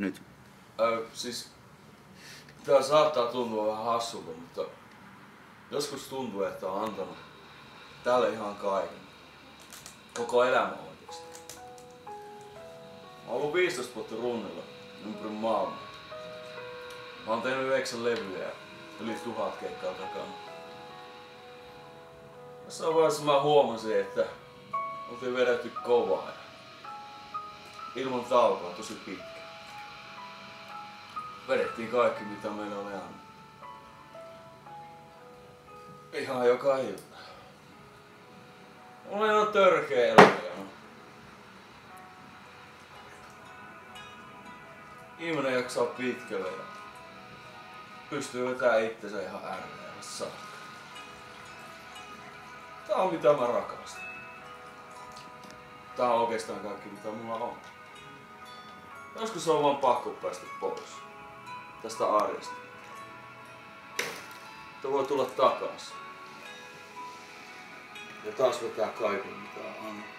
Nyt. Siis tää saattaa tuntua vähän hassulta, mutta joskus tuntuu, että on antanut tälle ihan kaiken. Koko elämä oikeesti. Mä oon ollut 15 vuotta runnilla ympäri maailmaa. Mä oon tehnyt 9 levyä ja yli 1000 keikkaa takana. Jossain vaiheessa mä huomasin, että oltiin vedetty kovaa ja ilman taukoa tosi pitkä. Vedettiin kaikki mitä meillä oli annettu. Ihan joka ilta. Mulla oli ihan törkeä elämä. Ihminen jaksaa pitkälle ja pystyy vetämään itsensä ihan ääreen saakka. Tää on mitä mä rakastan. Tää on oikeastaan kaikki mitä mulla on. Joskus on vaan pakko päästä pois tästä arjesta. Että voi tulla takas. Ja taas vetää kaiken mitä on annettu.